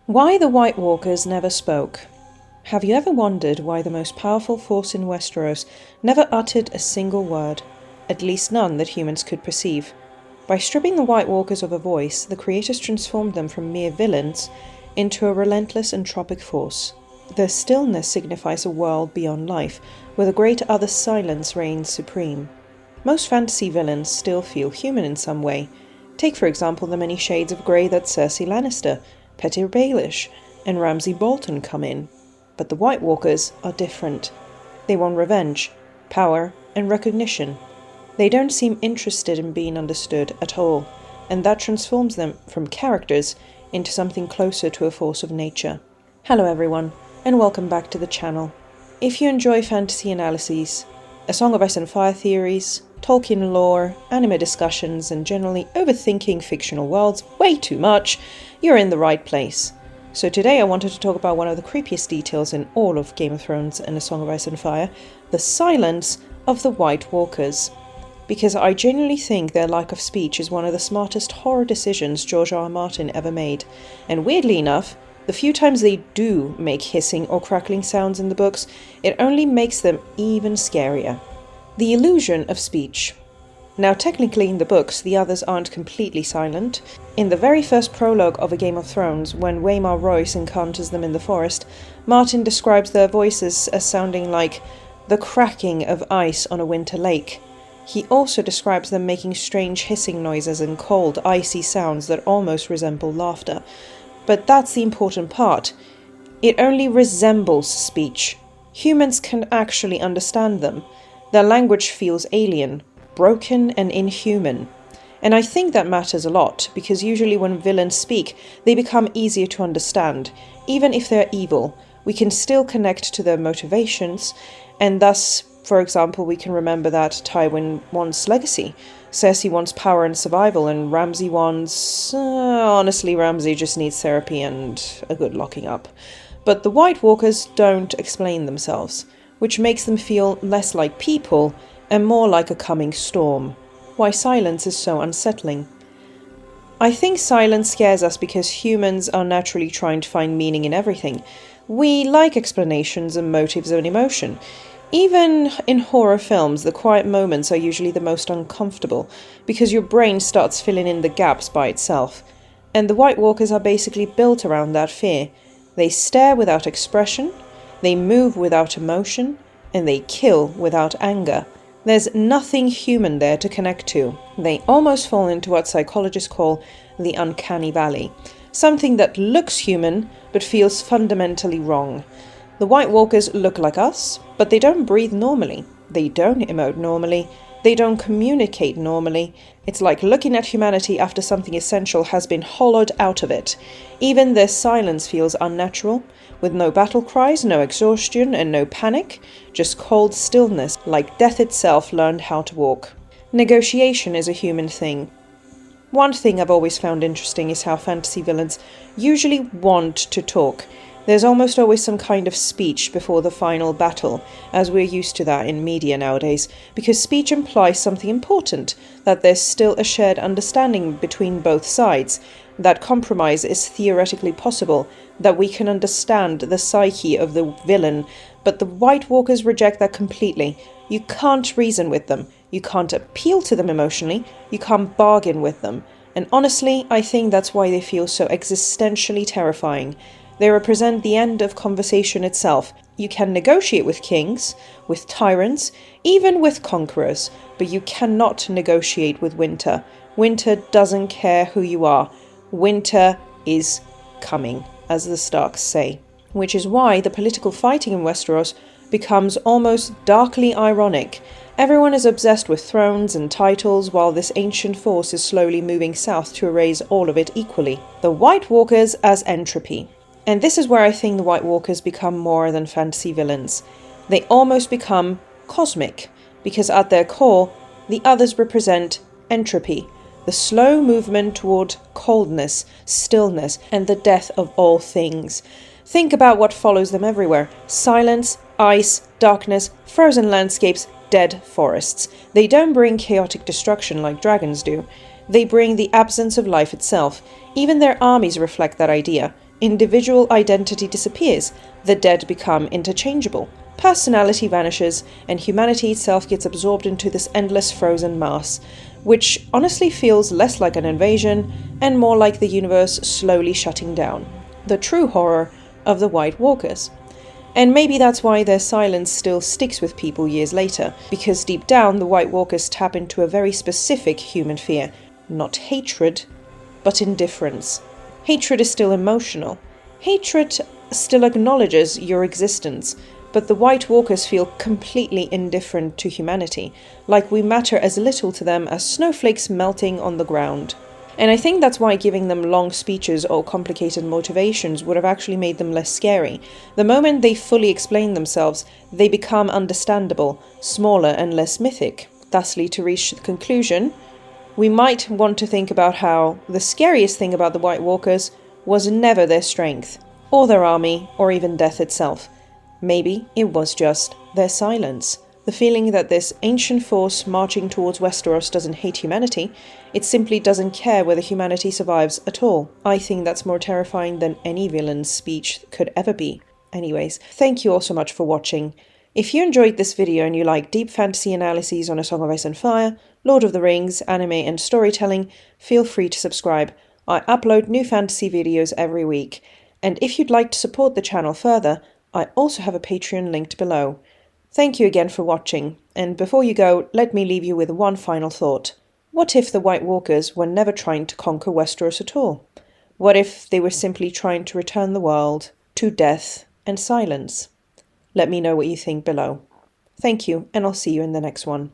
Why the White Walkers never spoke. Have you ever wondered why the most powerful force in Westeros never uttered a single word, at least none that humans could perceive? By stripping the White Walkers of a voice, the creators transformed them from mere villains into a relentless entropic force. Their stillness signifies a world beyond life, where the great other silence reigns supreme. Most fantasy villains still feel human in some way. Take for example the many shades of grey that Cersei Lannister, Petyr Baelish, and Ramsay Bolton come in. But the White Walkers are different. They want revenge, power, and recognition. They don't seem interested in being understood at all, and that transforms them from characters into something closer to a force of nature. Hello everyone, and welcome back to the channel. If you enjoy fantasy analyses, A Song of Ice and Fire theories, Tolkien lore, anime discussions, and generally overthinking fictional worlds way too much, you're in the right place. So today I wanted to talk about one of the creepiest details in all of Game of Thrones and A Song of Ice and Fire, the silence of the White Walkers. Because I genuinely think their lack of speech is one of the smartest horror decisions George R. R. Martin ever made, and weirdly enough, the few times they do make hissing or crackling sounds in the books, it only makes them even scarier. The illusion of speech. Now technically in the books the others aren't completely silent. In the very first prologue of A Game of Thrones, when Waymar Royce encounters them in the forest, Martin describes their voices as sounding like the cracking of ice on a winter lake. He also describes them making strange hissing noises and cold, icy sounds that almost resemble laughter. But that's the important part. It only resembles speech. Humans can actually understand them. Their language feels alien, broken and inhuman. And I think that matters a lot, because usually when villains speak, they become easier to understand. Even if they're evil, we can still connect to their motivations, and thus, for example, we can remember that Tywin wants legacy, Cersei wants power and survival, and Ramsay wants... honestly, Ramsay just needs therapy and a good locking up. But the White Walkers don't explain themselves, which makes them feel less like people and more like a coming storm. Why silence is so unsettling. I think silence scares us because humans are naturally trying to find meaning in everything. We like explanations and motives and emotion. Even in horror films, the quiet moments are usually the most uncomfortable, because your brain starts filling in the gaps by itself. And the White Walkers are basically built around that fear. They stare without expression, they move without emotion, and they kill without anger. There's nothing human there to connect to. They almost fall into what psychologists call the uncanny valley. Something that looks human, but feels fundamentally wrong. The White Walkers look like us, but they don't breathe normally. They don't emote normally. They don't communicate normally. It's like looking at humanity after something essential has been hollowed out of it. Even their silence feels unnatural, with no battle cries, no exhaustion, and no panic, just cold stillness, like death itself learned how to walk. Negotiation is a human thing. One thing I've always found interesting is how fantasy villains usually want to talk. There's almost always some kind of speech before the final battle, as we're used to that in media nowadays, because speech implies something important, that there's still a shared understanding between both sides, that compromise is theoretically possible, that we can understand the psyche of the villain, but the White Walkers reject that completely. You can't reason with them, you can't appeal to them emotionally, you can't bargain with them, and honestly, I think that's why they feel so existentially terrifying. They represent the end of conversation itself. You can negotiate with kings, with tyrants, even with conquerors, but you cannot negotiate with winter. Winter doesn't care who you are. Winter is coming, as the Starks say. Which is why the political fighting in Westeros becomes almost darkly ironic. Everyone is obsessed with thrones and titles, while this ancient force is slowly moving south to erase all of it equally. The White Walkers as entropy. And this is where I think the White Walkers become more than fantasy villains. They almost become cosmic, because at their core, the others represent entropy, the slow movement toward coldness, stillness, and the death of all things. Think about what follows them everywhere. Silence, ice, darkness, frozen landscapes, dead forests. They don't bring chaotic destruction like dragons do. They bring the absence of life itself. Even their armies reflect that idea. individual identity disappears, the dead become interchangeable, personality vanishes, and humanity itself gets absorbed into this endless frozen mass, which honestly feels less like an invasion and more like the universe slowly shutting down. The true horror of the White Walkers. And maybe that's why their silence still sticks with people years later, because deep down the White Walkers tap into a very specific human fear. Not hatred, but indifference. Hatred is still emotional. Hatred still acknowledges your existence, but the White Walkers feel completely indifferent to humanity, like we matter as little to them as snowflakes melting on the ground. And I think that's why giving them long speeches or complicated motivations would have actually made them less scary. The moment they fully explain themselves, they become understandable, smaller and less mythic. Thusly, to reach the conclusion, we might want to think about how the scariest thing about the White Walkers was never their strength, or their army, or even death itself. Maybe it was just their silence. The feeling that this ancient force marching towards Westeros doesn't hate humanity, it simply doesn't care whether humanity survives at all. I think that's more terrifying than any villain's speech could ever be. Anyways, thank you all so much for watching. If you enjoyed this video and you like deep fantasy analyses on A Song of Ice and Fire, Lord of the Rings, anime and storytelling, feel free to subscribe. I upload new fantasy videos every week. And if you'd like to support the channel further, I also have a Patreon linked below. Thank you again for watching, and before you go, let me leave you with one final thought. What if the White Walkers were never trying to conquer Westeros at all? What if they were simply trying to return the world to death and silence? Let me know what you think below. Thank you, and I'll see you in the next one.